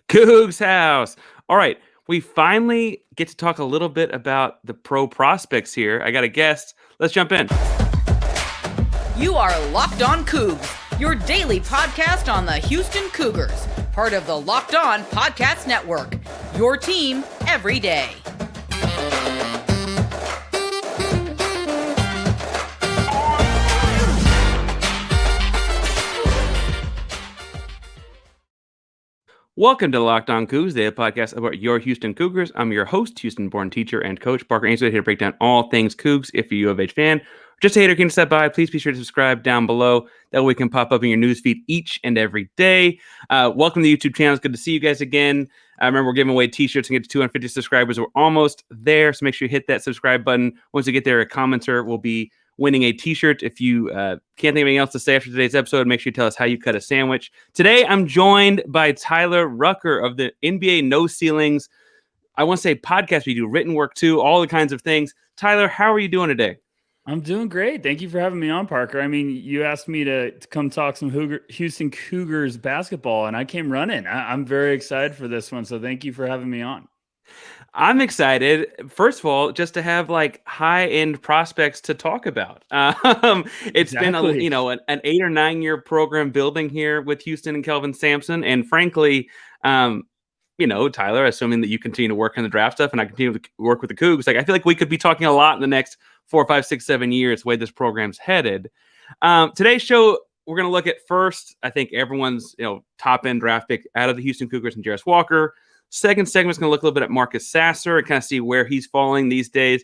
Coogs House. All right. We finally get to talk a little bit about the pro prospects here. I got a guest. Let's jump in. You are Locked On Cougs, your daily podcast on the Houston Cougars, part of the Locked On Podcast Network. Your team every day. Welcome to Locked On Cougs, the podcast about your Houston Cougars. I'm your host, Houston-born teacher and coach Parker Ainsworth, here to break down all things Cougs. If you're a U of H fan, just a hater can step by, please be sure to subscribe down below. That way we can pop up in your newsfeed each and every day. Welcome to the YouTube channel. It's good to see you guys again. I remember we're giving away t-shirts and get to 250 subscribers. We're almost there, so make sure you hit that subscribe button. Once you get there, a commenter will be winning a t-shirt. If you can't think of anything else to say after today's episode, make sure you tell us how you cut a sandwich. Today, I'm joined by Tyler Rucker of the NBA No Ceilings, I want to say podcast. We do written work too, all the kinds of things. Tyler, how are you doing today? I'm doing great. Thank you for having me on, Parker. I mean, you asked me to come talk some Houston Cougars basketball, and I came running. I'm very excited for this one, so thank you for having me on. I'm excited, first of all, just to have like high-end prospects to talk about. It's been an 8 or 9 year program building here with Houston and Kelvin Sampson, and frankly, Tyler, assuming that you continue to work on the draft stuff and I continue to work with the Cougs, I feel like we could be talking a lot in the next 4, 5, 6, 7 years, the way this program's headed. Today's show, we're going to look at first, I think everyone's top-end draft pick out of the Houston Cougars and Jarace Walker. Second segment is going to look a little bit at Marcus Sasser and kind of see where he's falling these days.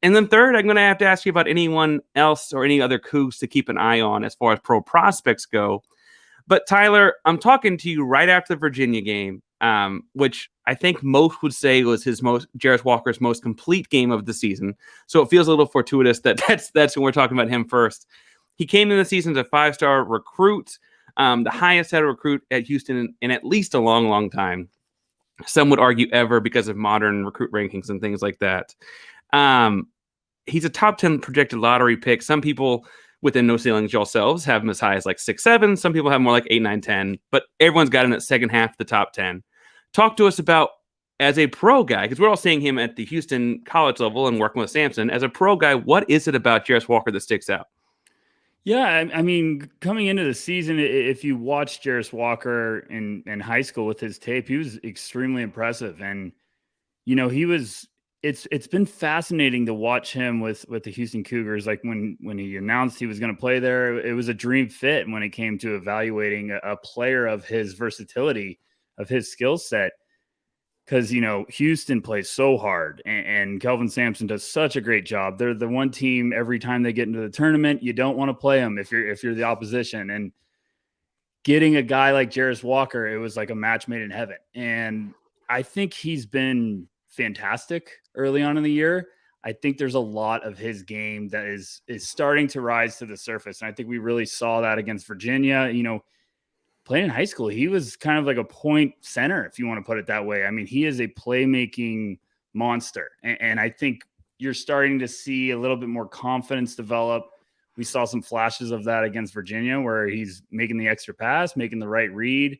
And then third, I'm going to have to ask you about anyone else or any other Cougs to keep an eye on as far as pro prospects go. But Tyler, I'm talking to you right after the Virginia game, which I think most would say was Jarace Walker's most complete game of the season. So it feels a little fortuitous that that's when we're talking about him first. He came in the season as a 5-star recruit, the highest head recruit at Houston in at least a long, long time. Some would argue ever because of modern recruit rankings and things like that. He's a top 10 projected lottery pick. Some people within No Ceilings yourselves have him as high as like 6, 7. Some people have him more like 8, 9, 10. But everyone's got him at second half of the top 10. Talk to us about, as a pro guy, because we're all seeing him at the Houston college level and working with Sampson. As a pro guy, what is it about Jarace Walker that sticks out? Yeah, I mean, coming into the season, if you watch Jarace Walker in high school with his tape, he was extremely impressive. And, it's been fascinating to watch him with the Houston Cougars. Like when he announced he was going to play there, it was a dream fit when it came to evaluating a player of his versatility, of his skill set. Because, Houston plays so hard and Kelvin Sampson does such a great job. They're the one team every time they get into the tournament, you don't want to play them if you're the opposition. And getting a guy like Jarace Walker, it was like a match made in heaven. And I think he's been fantastic early on in the year. I think there's a lot of his game that is starting to rise to the surface. And I think we really saw that against Virginia. Playing in high school, he was kind of like a point center, if you want to put it that way. I mean, he is a playmaking monster. And I think you're starting to see a little bit more confidence develop. We saw some flashes of that against Virginia where he's making the extra pass, making the right read.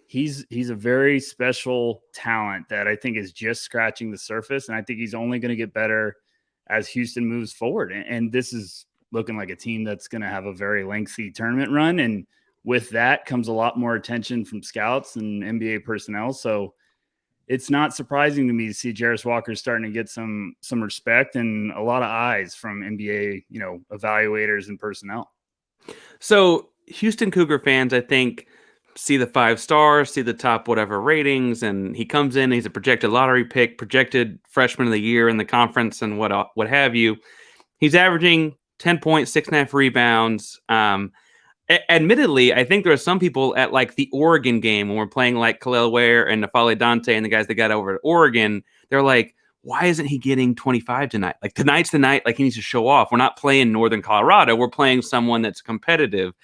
He's a very special talent that I think is just scratching the surface. And I think he's only going to get better as Houston moves forward. And this is looking like a team that's going to have a very lengthy tournament run. And with that comes a lot more attention from scouts and NBA personnel. So it's not surprising to me to see Jarace Walker starting to get some respect and a lot of eyes from NBA, evaluators and personnel. So Houston Cougar fans, I think, see the 5 stars, see the top whatever ratings, and he comes in, he's a projected lottery pick, projected freshman of the year in the conference and what have you. He's averaging 10 points, 6.5 rebounds. Admittedly, I think there are some people at like the Oregon game when we're playing like Khalil Ware and Nafale Dante and the guys that got over at Oregon, they're like, why isn't he getting 25 tonight? Like tonight's the night, like he needs to show off. We're not playing Northern Colorado. We're playing someone that's competitive.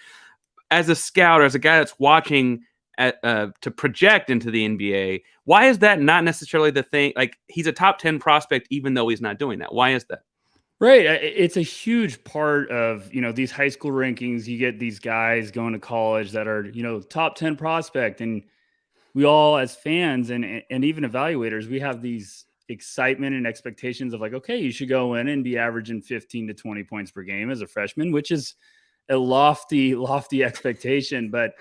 As a scout, or as a guy that's watching to project into the NBA, why is that not necessarily the thing? Like he's a top 10 prospect, even though he's not doing that. Why is that? Right. It's a huge part of, these high school rankings. You get these guys going to college that are, top 10 prospect. And we all as fans and even evaluators, we have these excitement and expectations of like, okay, you should go in and be averaging 15 to 20 points per game as a freshman, which is a lofty expectation. But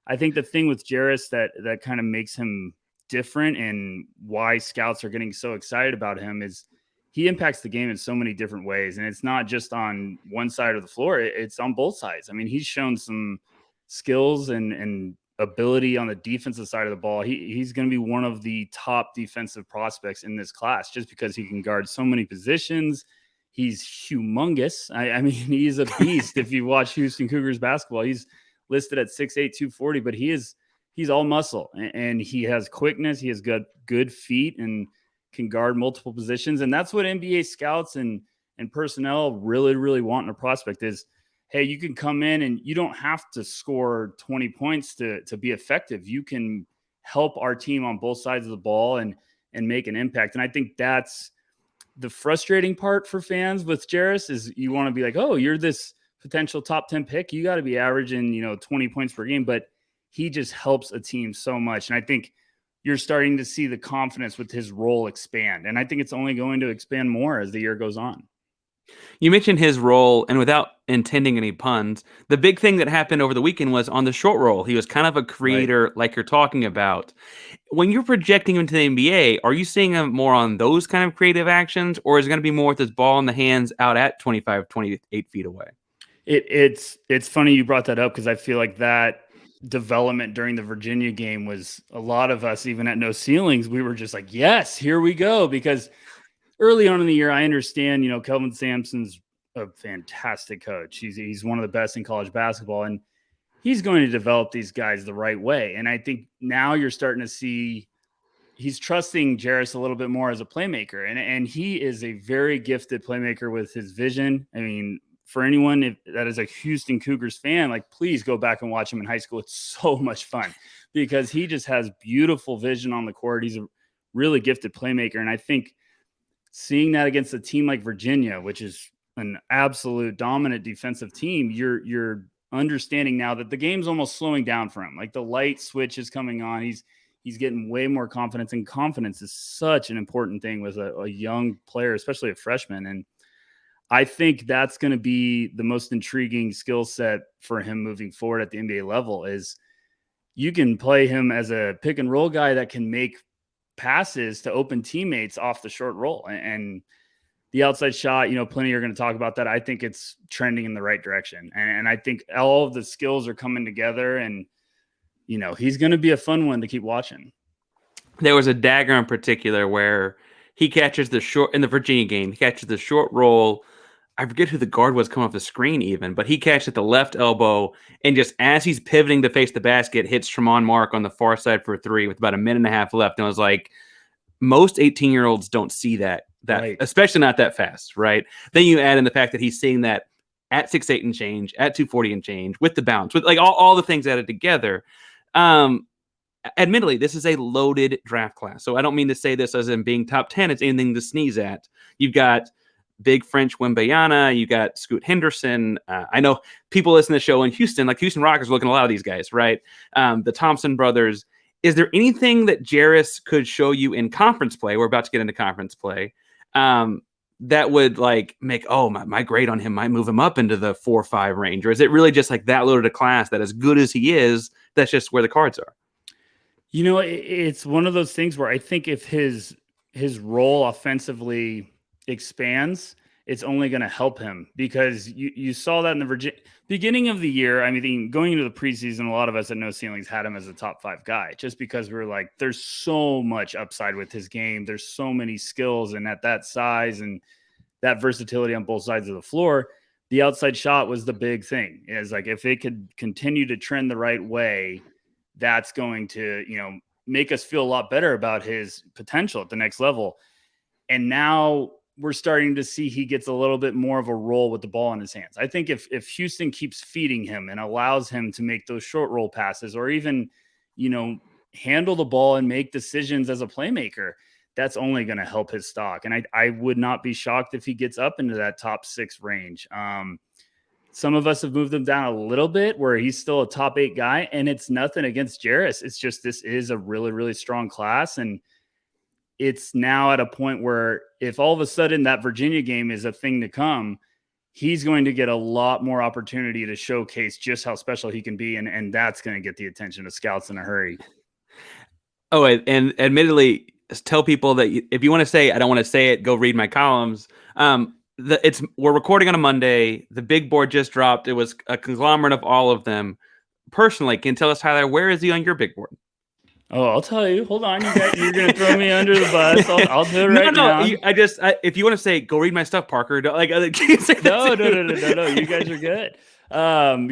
I think the thing with Jarace that kind of makes him different and why scouts are getting so excited about him is he impacts the game in so many different ways. And it's not just on one side of the floor, it's on both sides. I mean, he's shown some skills and ability on the defensive side of the ball. He's going to be one of the top defensive prospects in this class just because he can guard so many positions. He's humongous. I mean, he's a beast. If you watch Houston Cougars basketball, he's listed at 6'8", 240, but he's all muscle and he has quickness. He has good feet and can guard multiple positions. And that's what NBA scouts and personnel really, really want in a prospect is, hey, you can come in and you don't have to score 20 points to be effective. You can help our team on both sides of the ball and make an impact. And I think that's the frustrating part for fans with Jarace is you want to be like, oh, you're this potential top 10 pick. You got to be averaging, 20 points per game, but he just helps a team so much. And I think you're starting to see the confidence with his role expand. And I think it's only going to expand more as the year goes on. You mentioned his role, and without intending any puns, the big thing that happened over the weekend was on the short roll. He was kind of a creator, right, like you're talking about. When you're projecting him to the NBA, are you seeing him more on those kind of creative actions, or is it going to be more with his ball in the hands out at 25, 28 feet away? It's funny you brought that up because I feel like that development during the Virginia game was a lot of us, even at No Ceilings, we were just like, yes, here we go. Because early on in the year, I understand, Kelvin Sampson's a fantastic coach. He's one of the best in college basketball, and he's going to develop these guys the right way. And I think now you're starting to see he's trusting Jarace a little bit more as a playmaker. And he is a very gifted playmaker with his vision. I mean, for anyone that is a Houston Cougars fan, like, please go back and watch him in high school. It's so much fun because he just has beautiful vision on the court. He's a really gifted playmaker. And I think seeing that against a team like Virginia, which is an absolute dominant defensive team, you're understanding now that the game's almost slowing down for him. Like the light switch is coming on. He's getting way more confidence, and confidence is such an important thing with a young player, especially a freshman. And I think that's going to be the most intriguing skill set for him moving forward at the NBA level is you can play him as a pick and roll guy that can make passes to open teammates off the short roll. And the outside shot, plenty are going to talk about that. I think it's trending in the right direction. And I think all of the skills are coming together, and, he's going to be a fun one to keep watching. There was a dagger in particular where he catches the short in the Virginia game. He catches the short roll. I forget who the guard was coming off the screen even, but he catches at the left elbow and just as he's pivoting to face the basket, hits Tremont Mark on the far side for a three with about a minute and a half left. And I was like, most 18-year-olds don't see that right, especially not that fast, right? Then you add in the fact that he's seeing that at 6'8" and change, at 240 and change, with the bounce, with like all the things added together. Admittedly, this is a loaded draft class. So I don't mean to say this as in being top 10. It's anything to sneeze at. You've got big French Wembanyama. You got Scoot Henderson. I know people listen to the show in Houston, like Houston Rockers, looking at a lot of these guys, right? The Thompson brothers. Is there anything that Jarace could show you in conference play? We're about to get into conference play. That would like make, my grade on him might move him up into the 4 or 5 range? Or is it really just like that loaded a class that as good as he is, that's just where the cards are? It's one of those things where I think if his role offensively expands, it's only going to help him because you saw that in the beginning of the year. I mean, going into the preseason, a lot of us at No Ceilings had him as a top 5 guy just because we were like, there's so much upside with his game. There's so many skills, and at that size and that versatility on both sides of the floor, the outside shot was the big thing. Is like, if it could continue to trend the right way, that's going to, make us feel a lot better about his potential at the next level. And now we're starting to see he gets a little bit more of a role with the ball in his hands. I think if Houston keeps feeding him and allows him to make those short roll passes or even, handle the ball and make decisions as a playmaker, that's only going to help his stock. And I would not be shocked if he gets up into that top 6 range. Some of us have moved him down a little bit where he's still a top 8 guy, and it's nothing against Jarace. It's just, this is a really, really strong class. And it's now at a point where if all of a sudden that Virginia game is a thing to come, he's going to get a lot more opportunity to showcase just how special he can be. And that's going to get the attention of scouts in a hurry. Oh, and admittedly, tell people that if you want to say, I don't want to say it, go read my columns. We're recording on a Monday. The big board just dropped. It was a conglomerate of all of them. Personally, can you tell us, Tyler, where is he on your big board? Oh, I'll tell you. Hold on. You're going to throw me under the bus. I'll do it right now. If you want to say, go read my stuff, Parker. No. You guys are good.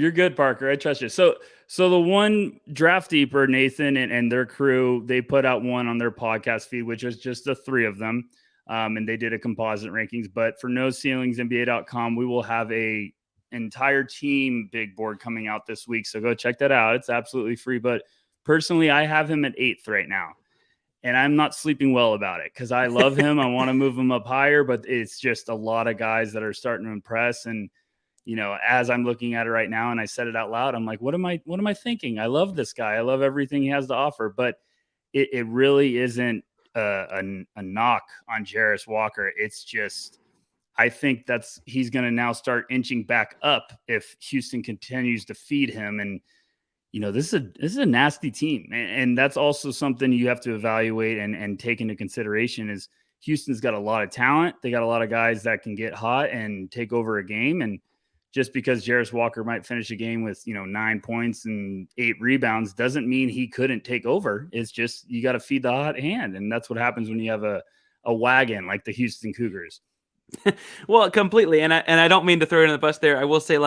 You're good, Parker. I trust you. So the one Draft Deeper, Nathan and their crew, they put out one on their podcast feed, which is just the 3 of them. And they did a composite rankings, but for No Ceilings, NBA.com, we will have a entire team big board coming out this week. So go check that out. It's absolutely free. But personally, I have him at 8th right now, and I'm not sleeping well about it because I love him. I want to move him up higher, but it's just a lot of guys that are starting to impress. And, as I'm looking at it right now and I said it out loud, I'm like, what am I thinking? I love this guy. I love everything he has to offer, but it really isn't a knock on Jarace Walker. It's just, I think he's going to now start inching back up if Houston continues to feed him. And, this is a nasty team. And that's also something you have to evaluate and take into consideration is Houston's got a lot of talent. They got a lot of guys that can get hot and take over a game. And just because Jarace Walker might finish a game with, 9 points and 8 rebounds doesn't mean he couldn't take over. It's just, you got to feed the hot hand. And that's what happens when you have a wagon like the Houston Cougars. Well, completely. And I don't mean to throw it in the bus there. I will say,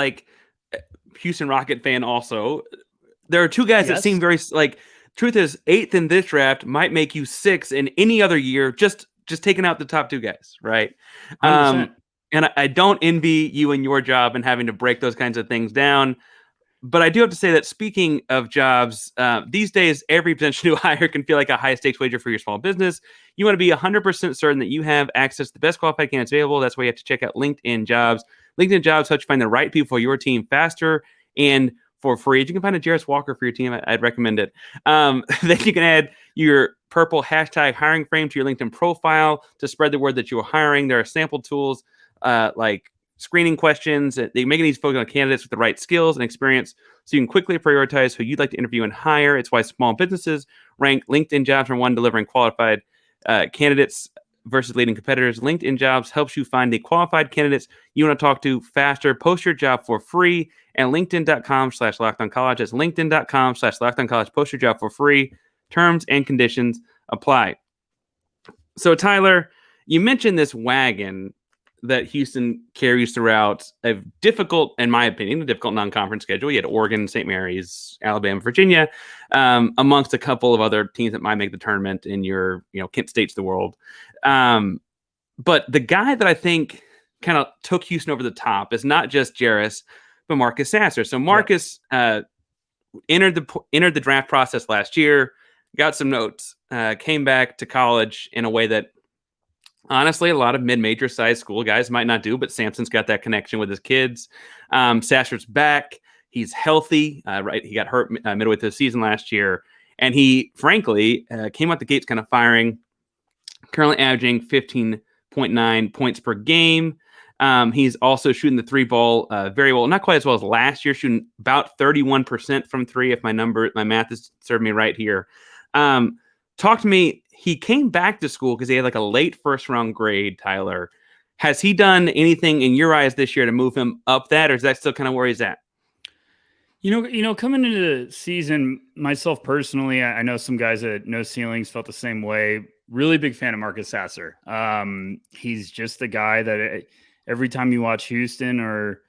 Houston Rocket fan also, there are 2 guys that seem very truth is 8th in this draft might make you 6th in any other year, just taking out the top 2 guys. Right. 100%. And I don't envy you and your job and having to break those kinds of things down. But I do have to say that speaking of jobs, these days, every potential new hire can feel like a high-stakes wager for your small business. You want to be 100% certain that you have access to the best qualified candidates available. That's why you have to check out LinkedIn Jobs. LinkedIn Jobs helps you find the right people for your team faster and for free. If you can find a Jarace Walker for your team, I'd recommend it. Then you can add your purple hashtag hiring frame to your LinkedIn profile to spread the word that you're hiring. There are sample tools like screening questions. They make it easy to focus on candidates with the right skills and experience so you can quickly prioritize who you'd like to interview and hire. It's why small businesses rank LinkedIn Jobs number 1, delivering qualified candidates versus leading competitors. LinkedIn Jobs helps you find the qualified candidates you want to talk to faster. Post your job for free at linkedin.com/lockedoncollege. That's linkedin.com/lockedoncollege. Post your job for free. Terms and conditions apply. So, Tyler, you mentioned this wagon that Houston carries throughout a difficult, in my opinion, a difficult non-conference schedule. You had Oregon, St. Mary's, Alabama, Virginia, amongst a couple of other teams that might make the tournament in your, Kent State's the world. But the guy that I think kind of took Houston over the top is not just Jarace, but Marcus Sasser. So Marcus entered the draft process last year, got some notes, came back to college in a way that honestly a lot of mid-major size school guys might not do, but Sampson's got that connection with his kids. Sasser's back. He's healthy. Right. He got hurt midway through the season last year. And he, frankly, came out the gates kind of firing, currently averaging 15.9 points per game. He's also shooting the 3 ball very well, not quite as well as last year, shooting about 31% from 3, if my math has served me right here. Talk to me. He came back to school because he had a late first-round grade, Tyler. Has he done anything in your eyes this year to move him up that, or is that still kind of where he's at? Coming into the season, myself personally, I know some guys at No Ceilings felt the same way. Really big fan of Marcus Sasser. He's just the guy that every time you watch Houston or,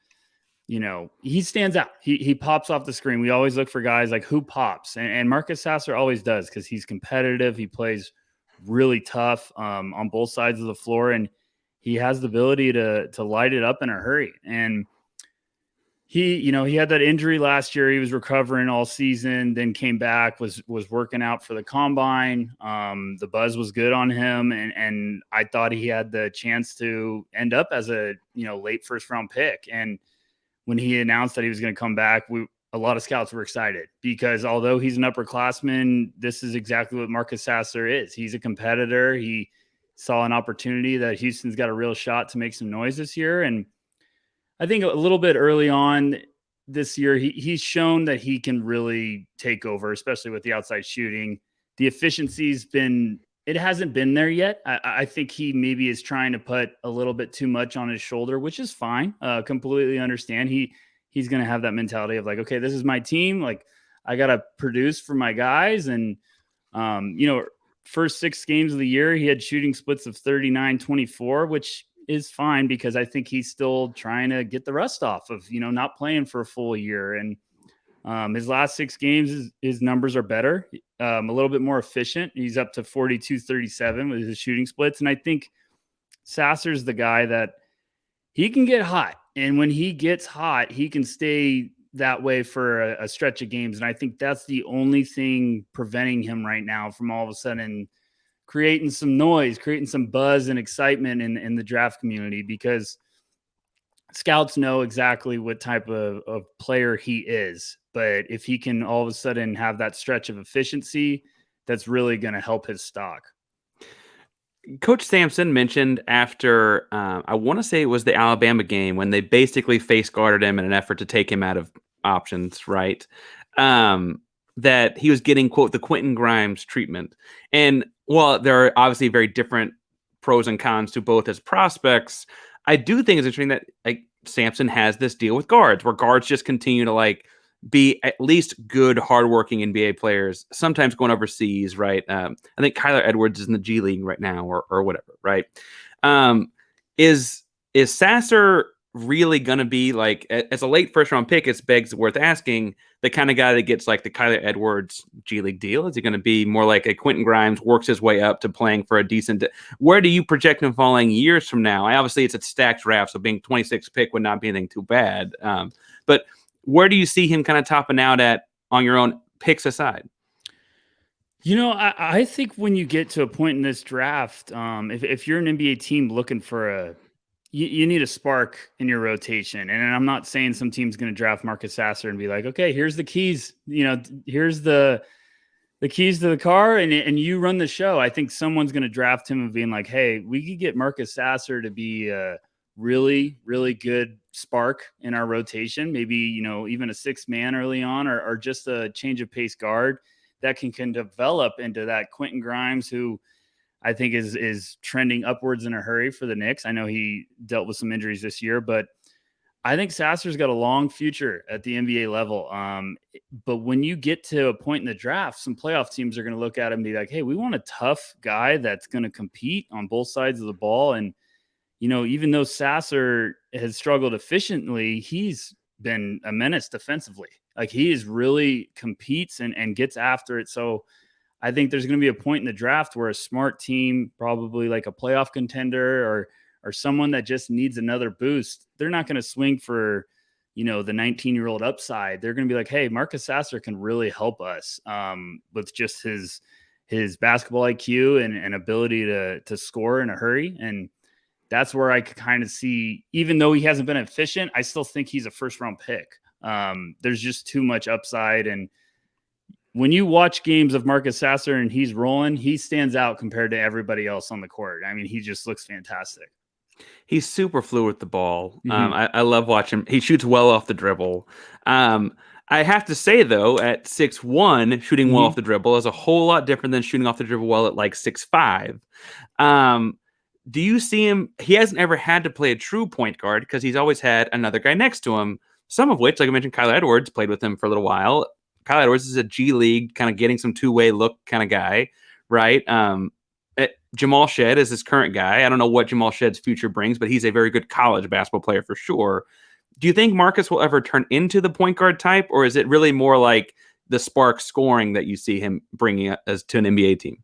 he stands out. He pops off the screen. We always look for guys like who pops. And Marcus Sasser always does because he's competitive. He plays really tough on both sides of the floor. And he has the ability to light it up in a hurry. And he had that injury last year. He was recovering all season, then came back, was working out for the combine. The buzz was good on him. And I thought he had the chance to end up as a, late first round pick. And when he announced that he was going to come back, a lot of scouts were excited because although he's an upperclassman, this is exactly what Marcus Sasser is. He's a competitor. He saw an opportunity that Houston's got a real shot to make some noise this year. And I think a little bit early on this year, he's shown that he can really take over, especially with the outside shooting. The efficiency's it hasn't been there yet. I think he maybe is trying to put a little bit too much on his shoulder, which is fine. Completely understand. He's going to have that mentality of like, okay, this is my team. Like I got to produce for my guys. And, first 6 games of the year, he had shooting splits of 39-24, which is fine because I think he's still trying to get the rust off of, not playing for a full year. And his last 6 games, his numbers are better, a little bit more efficient. He's up to 42-37 with his shooting splits. And I think Sasser's the guy that he can get hot. And when he gets hot, he can stay that way for a stretch of games. And I think that's the only thing preventing him right now from all of a sudden creating some noise, creating some buzz and excitement in the draft community, because scouts know exactly what type of player he is. But if he can all of a sudden have that stretch of efficiency, that's really going to help his stock. Coach Sampson mentioned after, I want to say it was the Alabama game, when they basically face guarded him in an effort to take him out of options, right? That he was getting, quote, the Quentin Grimes treatment. And while there are obviously very different pros and cons to both as prospects, I do think it's interesting that like Sampson has this deal with guards, where guards just continue to like be at least good, hardworking NBA players, sometimes going overseas, right? I think Kyler Edwards is in the G League right now or whatever, right? Is Sasser really going to be like, as a late first round pick, it's begs worth asking, the kind of guy that gets like the Kyler Edwards G League deal? Is he going to be more like a Quentin Grimes, works his way up to playing for a decent, where do you project him falling years from now? Obviously it's a stacked draft, so being 26th pick would not be anything too bad. But where do you see him kind of topping out at on your own, picks aside? I think when you get to a point in this draft, if you're an NBA team looking for you need a spark in your rotation. And I'm not saying some team's going to draft Marcus Sasser and be like, okay, here's the keys, here's the keys to the car and you run the show. I think someone's going to draft him and being like, hey, we could get Marcus Sasser to be a really, really good spark in our rotation. Maybe, even a 6th man early on or just a change of pace guard that can develop into that Quentin Grimes, who I think is trending upwards in a hurry for the Knicks. I know he dealt with some injuries this year, but I think Sasser's got a long future at the NBA level. But when you get to a point in the draft, some playoff teams are going to look at him and be like, hey, we want a tough guy that's going to compete on both sides of the ball. And, even though Sasser has struggled efficiently, he's been a menace defensively. Like he is really competes and gets after it. So I think there's going to be a point in the draft where a smart team, probably like a playoff contender or someone that just needs another boost, they're not going to swing for, the 19-year-old upside. They're going to be like, hey, Marcus Sasser can really help us with just his basketball IQ and ability to score in a hurry. And that's where I could kind of see, even though he hasn't been efficient, I still think he's a first-round pick. There's just too much upside. And when you watch games of Marcus Sasser and he's rolling, he stands out compared to everybody else on the court. I mean, he just looks fantastic. He's super fluid with the ball. I love watching him. He shoots well off the dribble. I have to say, though, at 6'1", shooting well off the dribble is a whole lot different than shooting off the dribble well at like 6'5". Do you see him? He hasn't ever had to play a true point guard because he's always had another guy next to him, some of which, like I mentioned, Kyler Edwards played with him for a little while. Kyler Edwards is a G League kind of getting some two-way look kind of guy, right? Jamal Shead is his current guy. I don't know what Jamal Shead's future brings, but he's a very good college basketball player for sure. Do you think Marcus will ever turn into the point guard type, or is it really more like the spark scoring that you see him bringing as to an NBA team?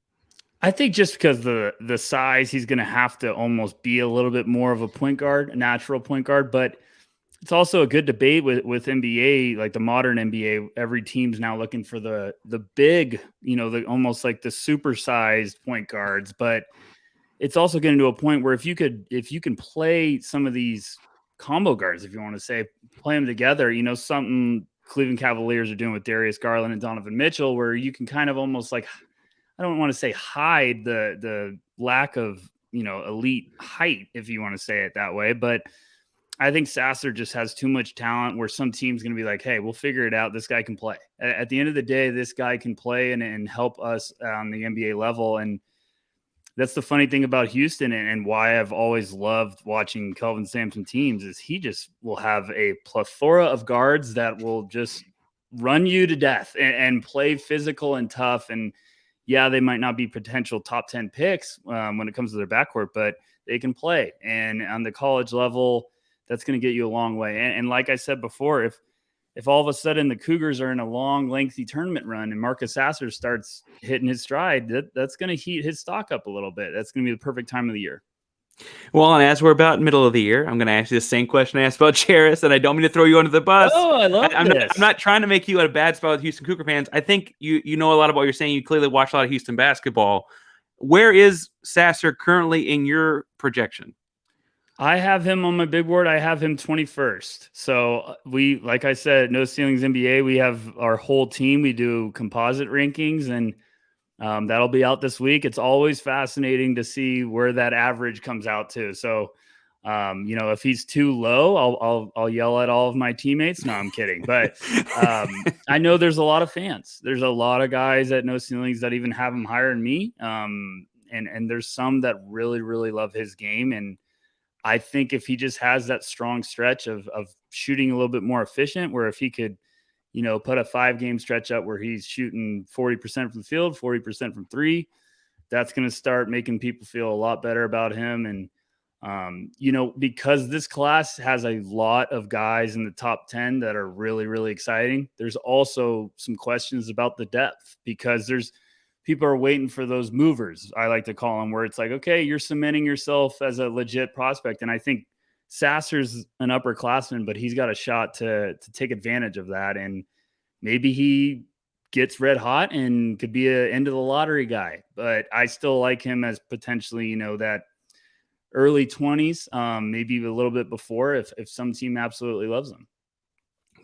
I think just because the size, he's going to have to almost be a little bit more of a point guard, a natural point guard, but it's also a good debate with NBA, like the modern NBA. Every team's now looking for the big, the almost like the supersized point guards. But it's also getting to a point where if you can play some of these combo guards, if you want to say, play them together. Something Cleveland Cavaliers are doing with Darius Garland and Donovan Mitchell, where you can kind of almost like, I don't want to say hide the lack of, elite height, if you want to say it that way. But I think Sasser just has too much talent where some team's going to be like, hey, we'll figure it out. This guy can play. At the end of the day, this guy can play and help us on the NBA level. And that's the funny thing about Houston and why I've always loved watching Kelvin Sampson teams is he just will have a plethora of guards that will just run you to death and play physical and tough. And yeah, they might not be potential top 10 picks when it comes to their backcourt, but they can play. And on the college level, that's going to get you a long way. And like I said before, if all of a sudden the Cougars are in a long, lengthy tournament run and Marcus Sasser starts hitting his stride, that's going to heat his stock up a little bit. That's going to be the perfect time of the year. Well, and as we're about middle of the year, I'm going to ask you the same question I asked about Jarace, and I don't mean to throw you under the bus. Oh, I love this. I'm not trying to make you at a bad spot with Houston Cougar fans. I think you know a lot about what you're saying. You clearly watch a lot of Houston basketball. Where is Sasser currently in your projection? I have him on my big board. I have him 21st. So like I said, No Ceilings NBA, we have our whole team. We do composite rankings, and that'll be out this week. It's always fascinating to see where that average comes out to. So, if he's too low, I'll yell at all of my teammates. No, I'm kidding. But I know there's a lot of fans. There's a lot of guys at No Ceilings that even have him higher than me. And there's some that really, really love his game. And I think if he just has that strong stretch of shooting a little bit more efficient, where if he could, put a 5-game stretch up where he's shooting 40% from the field, 40% from three, that's going to start making people feel a lot better about him. And, because this class has a lot of guys in the top 10 that are really, really exciting, there's also some questions about the depth because people are waiting for those movers, I like to call them, where it's like, okay, you're cementing yourself as a legit prospect. And I think Sasser's an upperclassman, but he's got a shot to take advantage of that. And maybe he gets red hot and could be an end of the lottery guy. But I still like him as potentially, that early 20s, maybe a little bit before if some team absolutely loves him.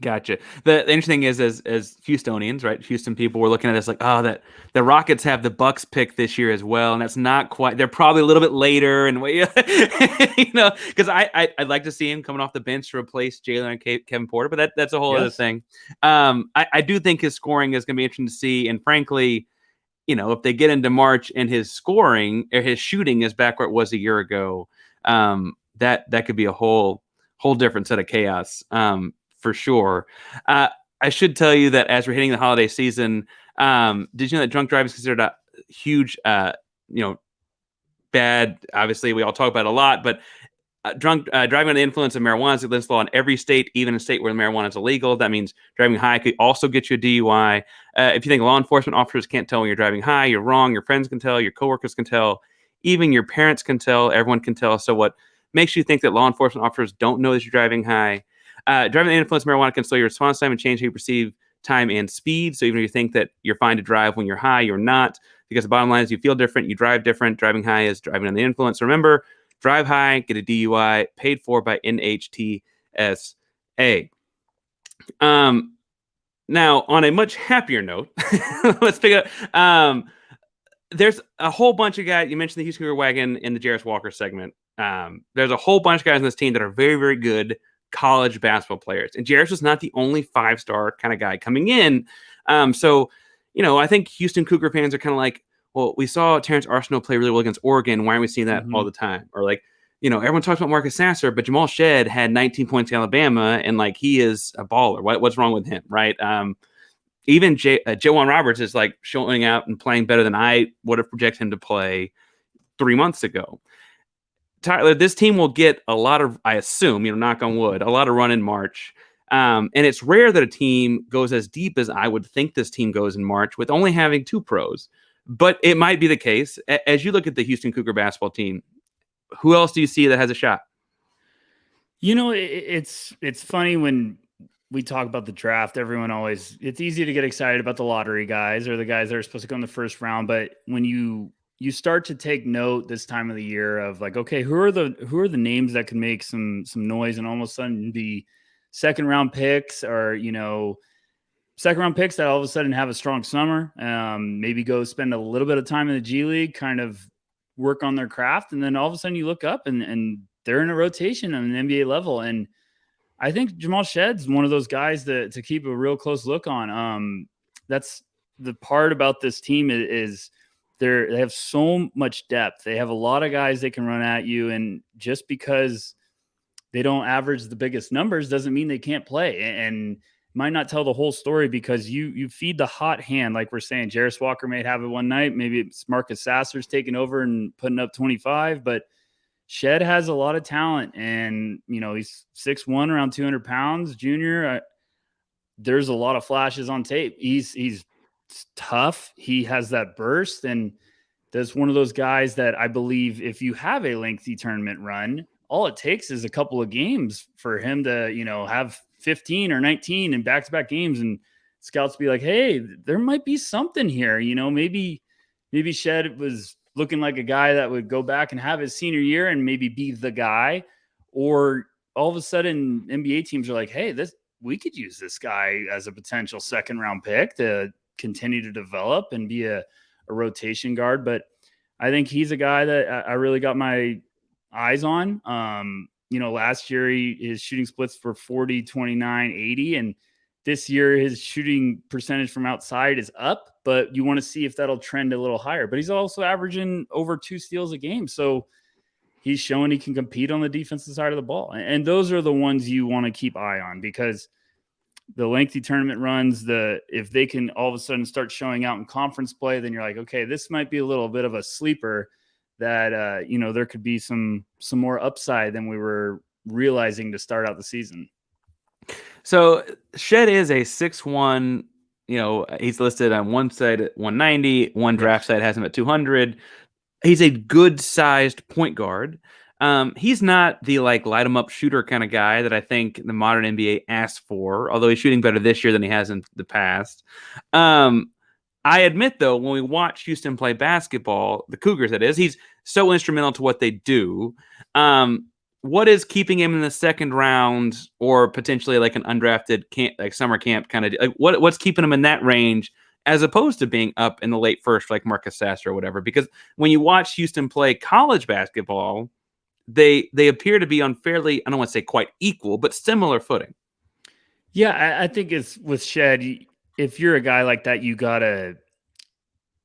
Gotcha. The interesting is, as Houstonians, right? Houston people were looking at this like, oh, that the Rockets have the Bucks pick this year as well, and that's not quite. They're probably a little bit later, and because I'd like to see him coming off the bench to replace Jalen and Kevin Porter, but that's a whole other thing. I do think his scoring is going to be interesting to see, and frankly, if they get into March and his scoring or his shooting is back where it was a year ago, that could be a whole different set of chaos. For sure. I should tell you that as we're hitting the holiday season, did you know that drunk driving is considered a huge, bad? Obviously, we all talk about it a lot, but driving under the influence of marijuana is against law in every state, even in a state where marijuana is illegal. That means driving high could also get you a DUI. If you think law enforcement officers can't tell when you're driving high, you're wrong. Your friends can tell, your coworkers can tell, even your parents can tell, everyone can tell. So what makes you think that law enforcement officers don't know that you're driving high? Driving under the influence of marijuana can slow your response time and change how you perceive time and speed. So even if you think that you're fine to drive when you're high, you're not, because the bottom line is you feel different, you drive different. Driving high is driving under the influence. Remember, drive high, get a DUI, paid for by NHTSA. Now, on a much happier note, let's pick it up. There's a whole bunch of guys. You mentioned the Houston Cougar wagon in the Jarace Walker segment. There's a whole bunch of guys on this team that are very, very good college basketball players. And Jarace was not the only 5-star kind of guy coming in. So, I think Houston Cougar fans are kind of like, well, we saw Terrence Arceneaux play really well against Oregon. Why aren't we seeing that all the time? Or like, everyone talks about Marcus Sasser, but Jamal Shead had 19 points in Alabama, and like he is a baller. What's wrong with him, right? Even Jawan Roberts is like showing out and playing better than I would have projected him to play 3 months ago. Tyler, this team will get a lot of, I assume, knock on wood, a lot of run in March. And it's rare that a team goes as deep as I would think this team goes in March with only having 2 pros. But it might be the case. As you look at the Houston Cougar basketball team, who else do you see that has a shot? It's funny when we talk about the draft, it's easy to get excited about the lottery guys or the guys that are supposed to go in the first round. But when you you start to take note this time of the year of like, okay, who are the names that can make some noise and all of a sudden be second round picks, or, you know, second round picks that all of a sudden have a strong summer, maybe go spend a little bit of time in the G League, kind of work on their craft. And then all of a sudden you look up and they're in a rotation on an NBA level. And I think Jamal Shead's one of those guys to keep a real close look on. That's the part about this team is they have so much depth. They have a lot of guys they can run at you. And just because they don't average the biggest numbers doesn't mean they can't play, and might not tell the whole story, because you feed the hot hand. Like we're saying, Jarace Walker may have it one night. Maybe it's Marcus Sasser's taking over and putting up 25, but Shead has a lot of talent, and, you know, he's 6'1", around 200 pounds, junior. There's a lot of flashes on tape. He's tough. He has that burst, and that's one of those guys that I believe if you have a lengthy tournament run, all it takes is a couple of games for him to, you know, have 15 or 19 in back-to-back games, and scouts be like, hey, there might be something here. You know, maybe Shead was looking like a guy that would go back and have his senior year and maybe be the guy, or all of a sudden NBA teams are like, hey, we could use this guy as a potential second round pick to continue to develop and be a rotation guard. But I think he's a guy that I really got my eyes on. You know, last year his shooting splits were 40, 29, 80. And this year his shooting percentage from outside is up, but you want to see if that'll trend a little higher. But he's also averaging over 2 steals a game. So he's showing he can compete on the defensive side of the ball. And those are the ones you want to keep eye on, because the lengthy tournament runs, if they can all of a sudden start showing out in conference play, then you're like, okay, this might be a little bit of a sleeper that, you know, there could be some more upside than we were realizing to start out the season. So Shead is a 6'1", you know, he's listed on one side at 190, one draft site has him at 200. He's a good sized point guard. He's not the like light him up shooter kind of guy that I think the modern NBA asks for, although he's shooting better this year than he has in the past. I admit, though, when we watch Houston play basketball, the Cougars, that is, he's so instrumental to what they do. What is keeping him in the second round, or potentially like an undrafted camp, like summer camp kind of? Like what's keeping him in that range, as opposed to being up in the late first, like Marcus Sasser or whatever? Because when you watch Houston play college basketball, they appear to be on fairly, I don't want to say quite equal, but similar footing. Yeah, I think it's with Shead. If you're a guy like that, you gotta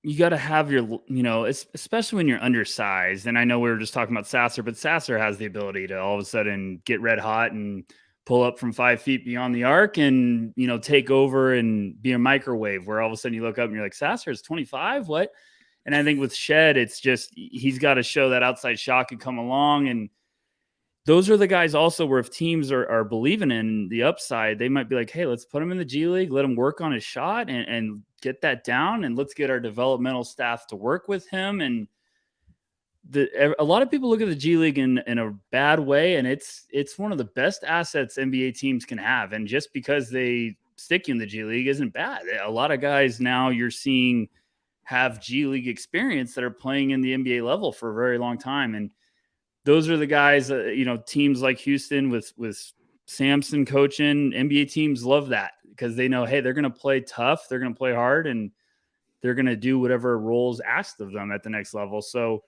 have your, you know, especially when you're undersized. And I know we were just talking about Sasser, but Sasser has the ability to all of a sudden get red hot and pull up from 5 feet beyond the arc and, you know, take over and be a microwave, where all of a sudden you look up and you're like, Sasser is 25, what? And I think with Shead, it's just, he's got to show that outside shot can come along. And those are the guys also where if teams are believing in the upside, they might be like, hey, let's put him in the G League, let him work on his shot and get that down, and let's get our developmental staff to work with him. And a lot of people look at the G League in a bad way, and it's one of the best assets NBA teams can have. And just because they stick you in the G League isn't bad. A lot of guys now you're seeing have G League experience that are playing in the NBA level for a very long time. And those are the guys, you know, teams like Houston with Sampson coaching, NBA teams love that, because they know, hey, they're going to play tough, they're going to play hard, and they're going to do whatever roles asked of them at the next level. So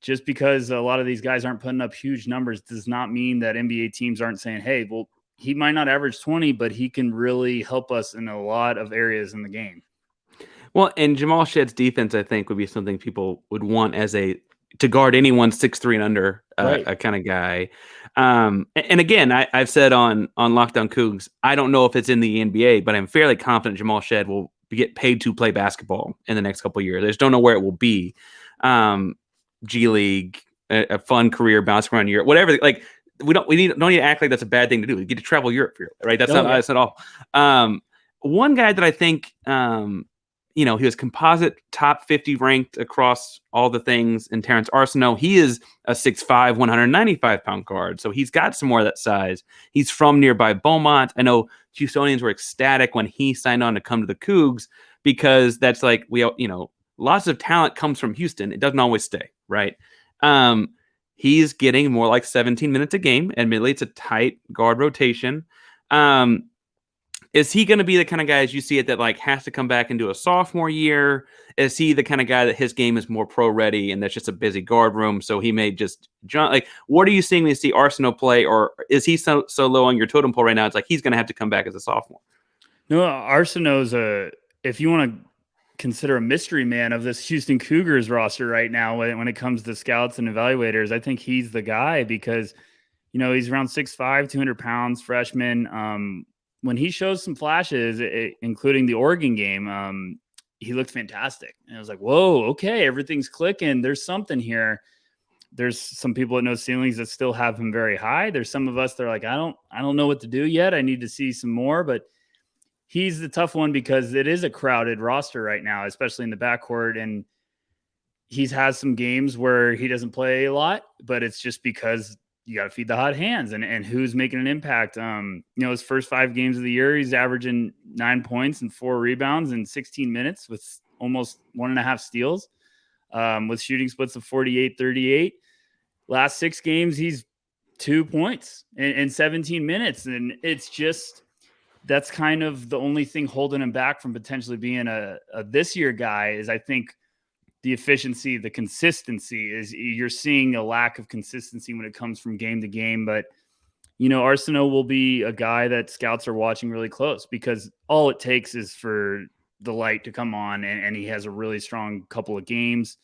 just because a lot of these guys aren't putting up huge numbers does not mean that NBA teams aren't saying, hey, well, he might not average 20, but he can really help us in a lot of areas in the game. Well, and Jamal Shead's defense, I think, would be something people would want to guard anyone 6'3" and under, right, a kind of guy. And again, I've said on Lockdown Cougs, I don't know if it's in the NBA, but I'm fairly confident Jamal Shead will get paid to play basketball in the next couple of years. I just don't know where it will be. G League, a fun career, bouncing around Europe, whatever. Like don't need to act like that's a bad thing to do. We get to travel Europe, right? That's not all. One guy that I think, you know, he was composite top 50 ranked across all the things in Terrence Arceneaux. He is a 6'5", 195-pound guard. So he's got some more of that size. He's from nearby Beaumont. I know Houstonians were ecstatic when he signed on to come to the Cougs, because that's like, you know, lots of talent comes from Houston. It doesn't always stay, right? He's getting more like 17 minutes a game. Admittedly, it's a tight guard rotation. Is he going to be the kind of guy, as you see it, that like has to come back into a sophomore year? Is he the kind of guy that his game is more pro ready and that's just a busy guard room, so he may just jump? Like, what are you seeing when you see Arceneaux play, or is he so low on your totem pole right now? It's like he's going to have to come back as a sophomore. No, Arceneaux's if you want to consider a mystery man of this Houston Cougars roster right now, when it comes to scouts and evaluators, I think he's the guy because, he's around 6'5", 200 pounds, freshman. When he shows some flashes, including the Oregon game, he looked fantastic. And I was like, whoa, okay, everything's clicking. There's something here. There's some people at No Ceilings that still have him very high. There's some of us that are like, I don't know what to do yet. I need to see some more, but he's the tough one because it is a crowded roster right now, especially in the backcourt. And he's has some games where he doesn't play a lot, but it's just because you got to feed the hot hands and who's making an impact. His first 5 games of the year, he's averaging 9 points and 4 rebounds in 16 minutes with almost 1.5 steals, with shooting splits of 48-38. Last 6 games, he's 2 points in 17 minutes. And it's just, that's kind of the only thing holding him back from potentially being a this year guy is, I think, the efficiency, the consistency. Is you're seeing a lack of consistency when it comes from game to game. But, Arceneaux will be a guy that scouts are watching really close because all it takes is for the light to come on and he has a really strong couple of games.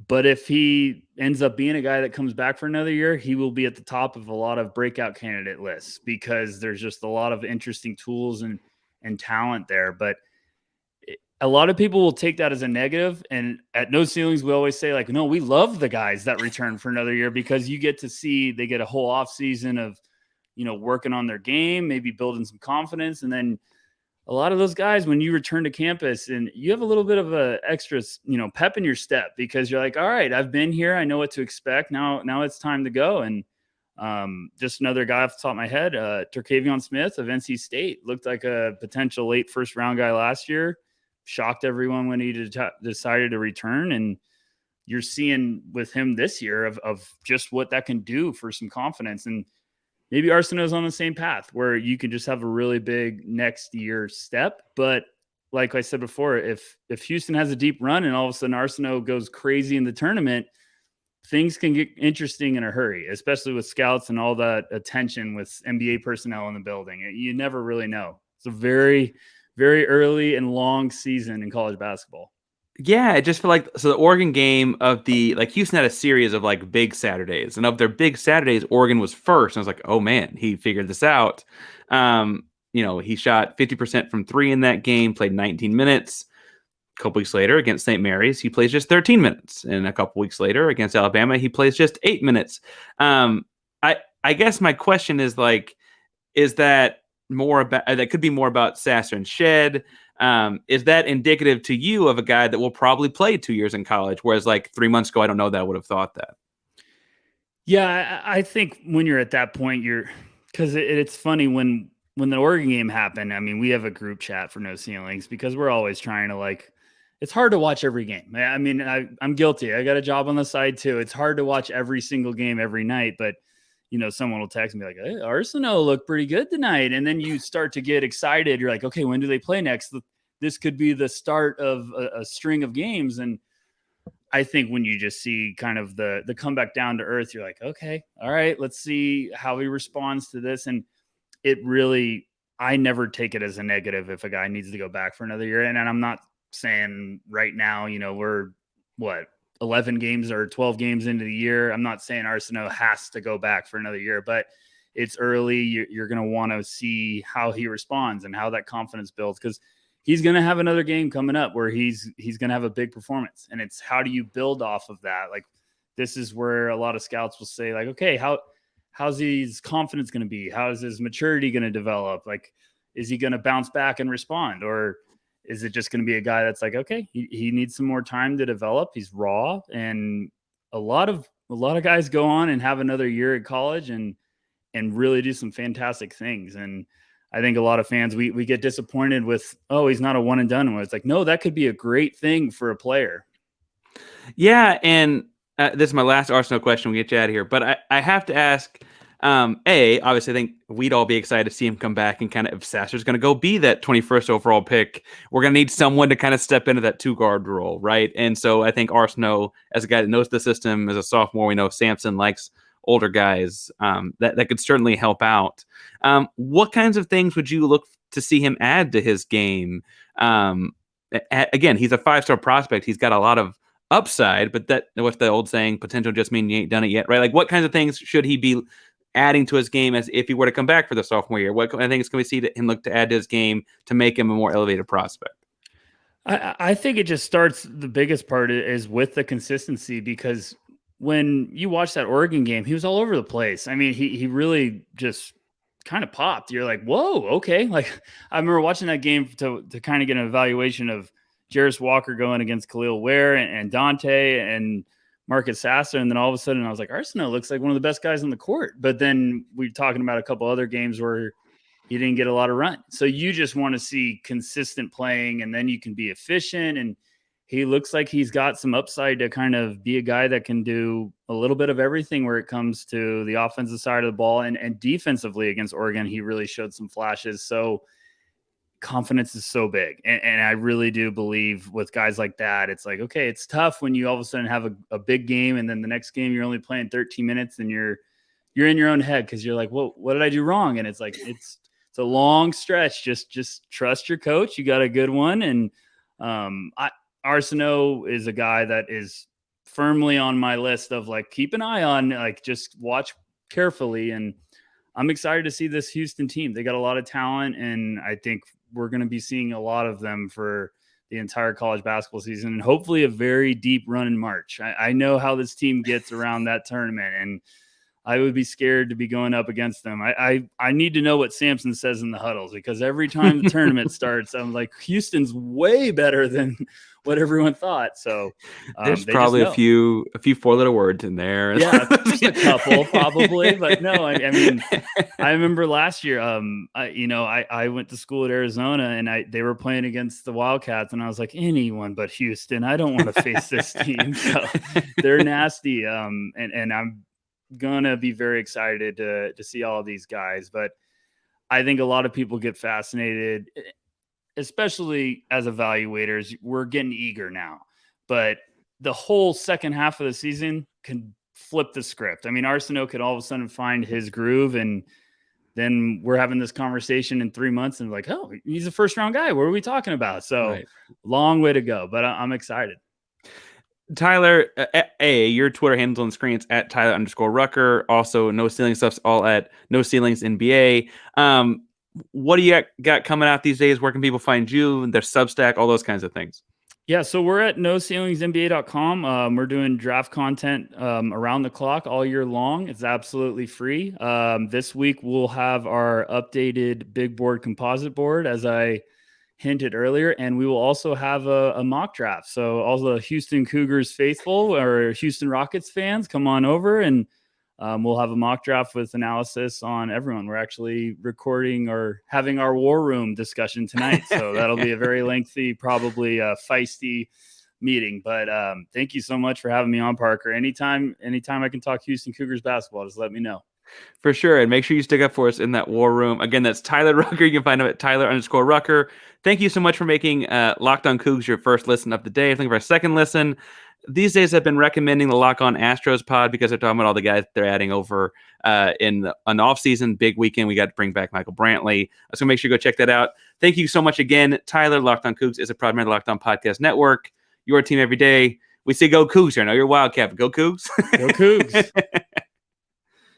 But if he ends up being a guy that comes back for another year, he will be at the top of a lot of breakout candidate lists because there's just a lot of interesting tools and talent there. But a lot of people will take that as a negative. And at No Ceilings, we always say, like, no, we love the guys that return for another year because you get to see, they get a whole off season of, working on their game, maybe building some confidence. And then a lot of those guys, when you return to campus and you have a little bit of a extra, pep in your step because you're like, all right, I've been here. I know what to expect. Now it's time to go. And just another guy off the top of my head, Terquavion Smith of NC State looked like a potential late first round guy last year. Shocked everyone when he decided to return. And you're seeing with him this year of just what that can do for some confidence. And maybe Arceneaux's on the same path where you can just have a really big next year step. But like I said before, if Houston has a deep run and all of a sudden Arceneaux goes crazy in the tournament, things can get interesting in a hurry, especially with scouts and all that attention with NBA personnel in the building. You never really know. It's a very, very early and long season in college basketball. Yeah, I just feel like, so the Oregon game of Houston had a series of like big Saturdays, and of their big Saturdays, Oregon was first. And I was like, oh man, he figured this out. He shot 50% from 3 in that game, played 19 minutes. A couple weeks later against St. Mary's, he plays just 13 minutes. And a couple weeks later against Alabama, he plays just 8 minutes. I guess my question is like, is that more about, that could be more about Sasser and Shead? Is that indicative to you of a guy that will probably play 2 years in college? Whereas like 3 months ago, I don't know that I would have thought that. Yeah, I think when you're at that point, because it's funny when the Oregon game happened. I mean, we have a group chat for No Ceilings because we're always trying to it's hard to watch every game. I mean, I'm guilty. I got a job on the side too. It's hard to watch every single game every night, but someone will text me like, hey, Arceneaux looked pretty good tonight. And then you start to get excited. You're like, okay, when do they play next? This could be the start of a string of games. And I think when you just see kind of the comeback down to earth, you're like, okay, all right, let's see how he responds to this. And it really, I never take it as a negative if a guy needs to go back for another year. And I'm not saying right now, we're 11 games or 12 games into the year. I'm not saying Arceneaux has to go back for another year, but it's early. You're going to want to see how he responds and how that confidence builds, because he's going to have another game coming up where he's going to have a big performance. And it's how do you build off of that? Like, this is where a lot of scouts will say like, okay, how's his confidence going to be? How is his maturity going to develop? Like, is he going to bounce back and respond? Or is it just going to be a guy that's like, okay, he needs some more time to develop. He's raw. And a lot of guys go on and have another year at college and really do some fantastic things. And I think a lot of fans, we get disappointed with, oh, he's not a one and done. It's like, no, that could be a great thing for a player. Yeah, and this is my last Arceneaux question. We'll get you out of here. But I have to ask, obviously I think we'd all be excited to see him come back, and kind of if Sasser's going to go be that 21st overall pick, we're going to need someone to kind of step into that 2-guard role, right? And so I think Arceneaux, as a guy that knows the system, as a sophomore, we know Sampson likes older guys, that could certainly help out. What kinds of things would you look to see him add to his game? Again, he's a 5-star prospect. He's got a lot of upside, but that, what's the old saying, potential just mean you ain't done it yet, right? Like, what kinds of things should he be adding to his game as if he were to come back for the sophomore year? What kind of things can we see him look to add to his game to make him a more elevated prospect? I think it just starts, the biggest part is with the consistency, because when you watch that Oregon game, he was all over the place. I mean, he really just kind of popped. You're like, whoa, okay. Like, I remember watching that game to kind of get an evaluation of Jarace Walker going against Khalil Ware and Dante and Marcus Sasser. And then all of a sudden I was like, Arceneaux looks like one of the best guys on the court. But then we're talking about a couple other games where he didn't get a lot of run. So you just want to see consistent playing, and then you can be efficient. And he looks like he's got some upside to kind of be a guy that can do a little bit of everything where it comes to the offensive side of the ball, and defensively against Oregon, he really showed some flashes. So confidence is so big. And I really do believe with guys like that, it's like, okay, it's tough when you all of a sudden have a big game, and then the next game you're only playing 13 minutes and you're in your own head, because you're like, well, what did I do wrong? And it's like, it's a long stretch. Just trust your coach. You got a good one. And Arceneaux is a guy that is firmly on my list of like, keep an eye on, like, just watch carefully. And I'm excited to see this Houston team. They got a lot of talent, and I think we're going to be seeing a lot of them for the entire college basketball season, and hopefully a very deep run in March. I know how this team gets around that tournament, and I would be scared to be going up against them. I need to know what Sampson says in the huddles, because every time the tournament starts, I'm like, Houston's way better than what everyone thought. So there's probably a few 4-letter words in there. Yeah, just a couple probably, but no, I mean, I remember last year, I went to school at Arizona, and they were playing against the Wildcats, and I was like, anyone but Houston. I don't want to face this team. So they're nasty. And I'm gonna be very excited to see all of these guys. But I think a lot of people get fascinated, especially as evaluators. We're getting eager now, but the whole second half of the season can flip the script. I mean, Arceneaux could all of a sudden find his groove, and then we're having this conversation in 3 months and like, oh, he's a first-round guy. What are we talking about? So right. Long way to go, but I'm excited. Tyler, your Twitter handle on the screen is at Tyler_Rucker. Also, No Ceiling Stuff's all at No Ceilings NBA. What do you got coming out these days? Where can people find you, their Substack, all those kinds of things? Yeah, so we're at NoCeilingsNBA.com. We're doing draft content around the clock all year long. It's absolutely free. This week we'll have our updated big board composite board, as I hinted earlier, and we will also have a mock draft. So all the Houston Cougars faithful or Houston Rockets fans, come on over, and we'll have a mock draft with analysis on everyone. We're actually recording or having our war room discussion tonight, so that'll be a very lengthy, probably feisty meeting. But thank you so much for having me on, Parker. Anytime I can talk Houston Cougars basketball, just let me know. For sure. And make sure you stick up for us in that war room. Again, that's Tyler Rucker. You can find him at Tyler_Rucker. Thank you so much for making Locked On Cougs your first listen of the day. I think for our second listen. These days I've been recommending the Lock On Astros pod, because they're talking about all the guys they're adding over in an off-season big weekend. We got to bring back Michael Brantley. So make sure you go check that out. Thank you so much again. Tyler. Locked On Cougs is a proud member of the Locked On Podcast Network. Your team every day. We say go Cougs here. I know you're a Wildcat, but go Cougs. Go Cougs.